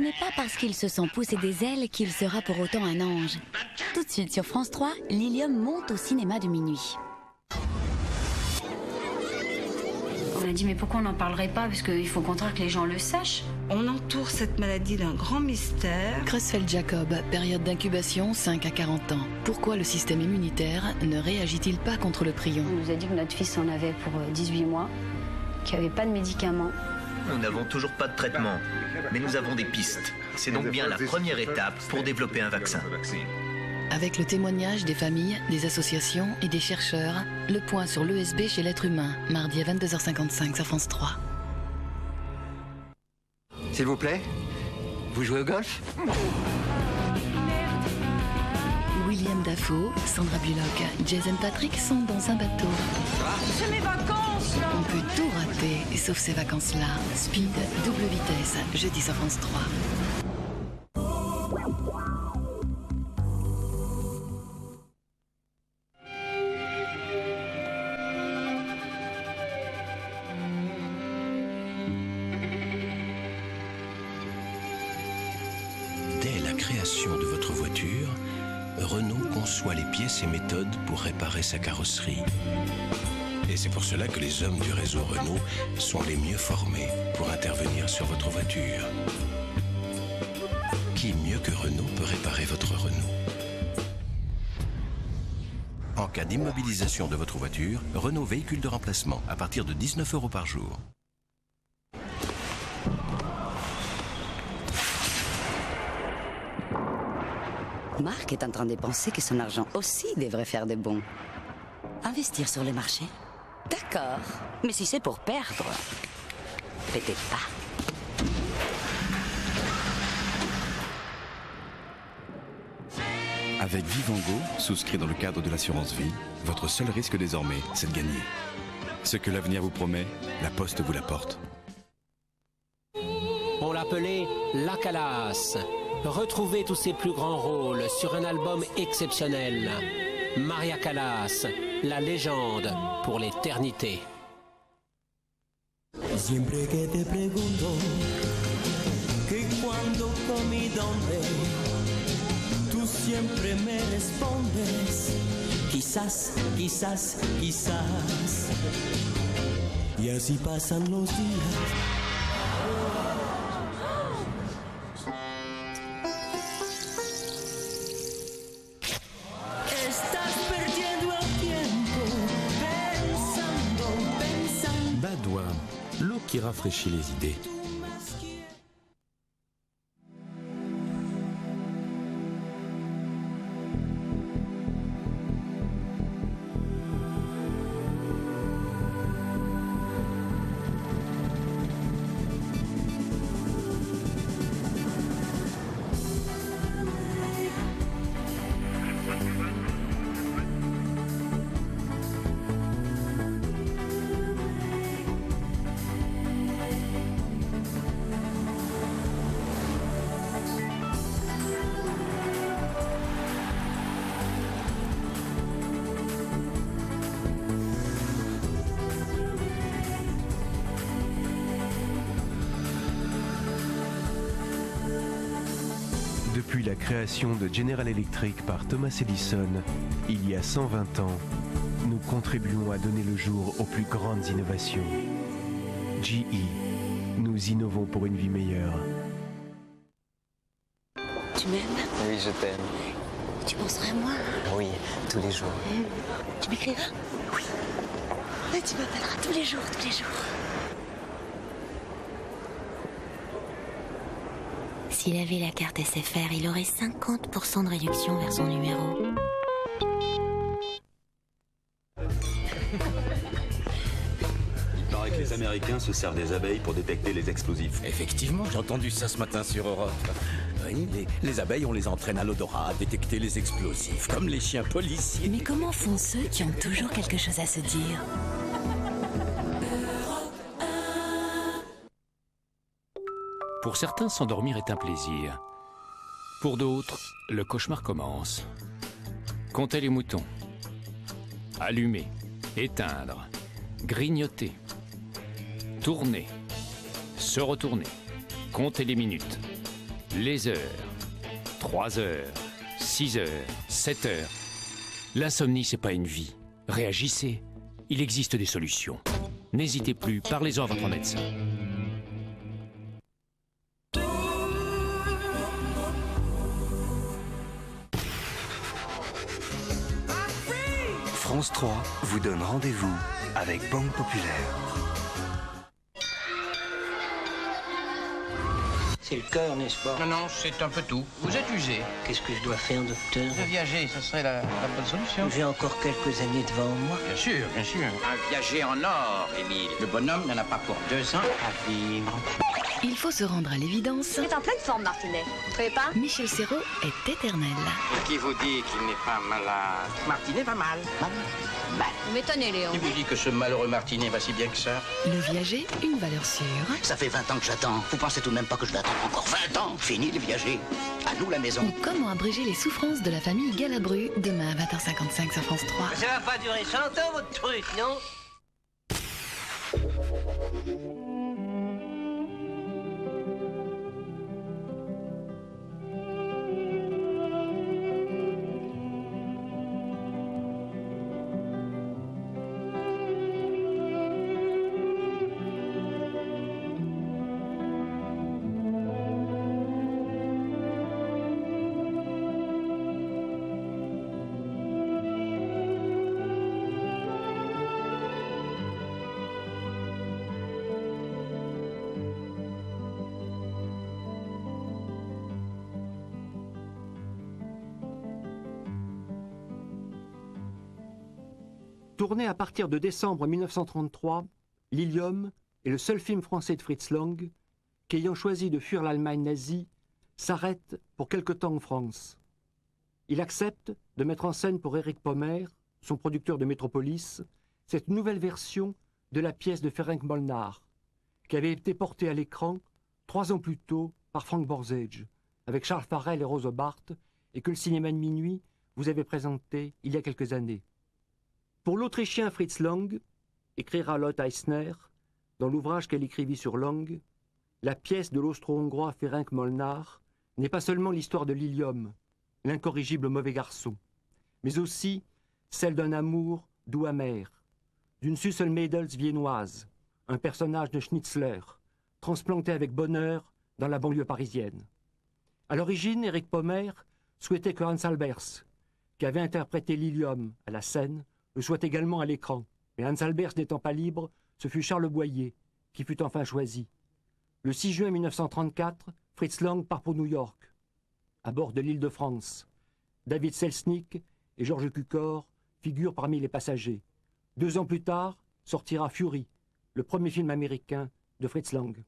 Ce n'est pas parce qu'il se sent pousser des ailes qu'il sera pour autant un ange. Tout de suite sur France 3, Lilium monte au cinéma de minuit. On a dit mais pourquoi on n'en parlerait pas, parce qu'il faut au contraire que les gens le sachent. On entoure cette maladie d'un grand mystère. Creutzfeldt-Jakob, période d'incubation 5 à 40 ans. Pourquoi le système immunitaire ne réagit-il pas contre le prion? On nous a dit que notre fils en avait pour 18 mois, qu'il n'y avait pas de médicaments. Nous n'avons toujours pas de traitement, mais nous avons des pistes. C'est donc bien la première étape pour développer un vaccin. Avec le témoignage des familles, des associations et des chercheurs, le point sur l'ESB chez l'être humain, mardi à 22h55 sur France 3. S'il vous plaît, vous jouez au golf? William Dafoe, Sandra Bullock, Jason Patrick sont dans un bateau. C'est mes vacances là. On peut tout rater, sauf ces vacances-là. Speed, double vitesse, jeudi sur France 3. Dès la création de votre voiture, Renault conçoit les pièces et méthodes pour réparer sa carrosserie. Et c'est pour cela que les hommes du réseau Renault sont les mieux formés pour intervenir sur votre voiture. Qui mieux que Renault peut réparer votre Renault? En cas d'immobilisation de votre voiture, Renault véhicule de remplacement à partir de 19 € par jour. Marc est en train de penser que son argent aussi devrait faire des bons. Investir sur le marché? D'accord. Mais si c'est pour perdre, peut-être pas. Avec Vivango, souscrit dans le cadre de l'assurance vie, votre seul risque désormais, c'est de gagner. Ce que l'avenir vous promet, la Poste vous l'apporte. On l'appelait La Calas. Retrouvez tous ses plus grands rôles sur un album exceptionnel. Maria Callas, la légende pour l'éternité. Siempre que te pregunto que cuando comí donde tú siempre me respondes quizás, quizás, quizás y así pasan los días. L'eau qui rafraîchit les idées. Depuis la création de General Electric par Thomas Edison, il y a 120 ans, nous contribuons à donner le jour aux plus grandes innovations. GE, nous innovons pour une vie meilleure. Tu m'aimes? Oui, je t'aime. Tu penseras à moi? Oui, tous les jours. Tu m'écriras? Oui. Et tu m'appelleras tous les jours, tous les jours. S'il avait la carte SFR, il aurait 50% de réduction vers son numéro. Il paraît que les Américains se servent des abeilles pour détecter les explosifs. Effectivement, j'ai entendu ça ce matin sur Europe. Oui, les abeilles, on les entraîne à l'odorat, à détecter les explosifs, comme les chiens policiers. Mais comment font ceux qui ont toujours quelque chose à se dire? Pour certains, s'endormir est un plaisir. Pour d'autres, le cauchemar commence. Compter les moutons. Allumer, éteindre, grignoter, tourner, se retourner, compter les minutes. Les heures. 3 heures, 6 heures, 7 heures. L'insomnie, c'est pas une vie. Réagissez. Il existe des solutions. N'hésitez plus, parlez-en à votre médecin. France 3 vous donne rendez-vous avec Banque Populaire. C'est le cœur, n'est-ce pas? Non, non, c'est un peu tout. Vous êtes usé. Qu'est-ce que je dois faire, docteur? De viager, ce serait la bonne solution. J'ai encore quelques années devant moi. Bien sûr, bien sûr. Un viager en or, Émile. Le bonhomme n'en a pas pour 2 ans à vivre. Il faut se rendre à l'évidence. C'est en pleine forme, Martinet. Vous trouvez pas? Michel Serrault est éternel. Qui vous dit qu'il n'est pas malade? Martinet va mal. Mal. Vous m'étonnez, Léon. Qui vous dit que ce malheureux Martinet va si bien que ça? Le viager, une valeur sûre. Ça fait 20 ans que j'attends. Vous pensez tout de même pas que je vais attendre encore 20 ans? Fini le viager. À nous la maison. Ou comment abréger les souffrances de la famille Galabru, demain à 20h55 sur France 3. Ça va pas durer 100 ans, votre truc, non? Tourné à partir de décembre 1933, Lilium est le seul film français de Fritz Lang qui, ayant choisi de fuir l'Allemagne nazie, s'arrête pour quelque temps en France. Il accepte de mettre en scène pour Eric Pommer, son producteur de Métropolis, cette nouvelle version de la pièce de Ferenc Molnar, qui avait été portée à l'écran 3 ans plus tôt par Frank Borzage, avec Charles Farrell et Rosa Barthes, et que le cinéma de minuit vous avait présenté il y a quelques années. Pour l'Autrichien Fritz Lang, écrira Lotte Eisner, dans l'ouvrage qu'elle écrivit sur Lang, la pièce de l'Austro-Hongrois Ferenc Molnar n'est pas seulement l'histoire de Lilium, l'incorrigible mauvais garçon, mais aussi celle d'un amour doux amer, d'une Süssel Mädels viennoise, un personnage de Schnitzler, transplanté avec bonheur dans la banlieue parisienne. À l'origine, Eric Pommer souhaitait que Hans Albers, qui avait interprété Lilium à la scène, le soit également à l'écran. Mais Hans Albers n'étant pas libre, ce fut Charles Boyer qui fut enfin choisi. Le 6 juin 1934, Fritz Lang part pour New York, à bord de l'Île-de-France. David Selznick et Georges Cukor figurent parmi les passagers. 2 ans plus tard, sortira Fury, le premier film américain de Fritz Lang.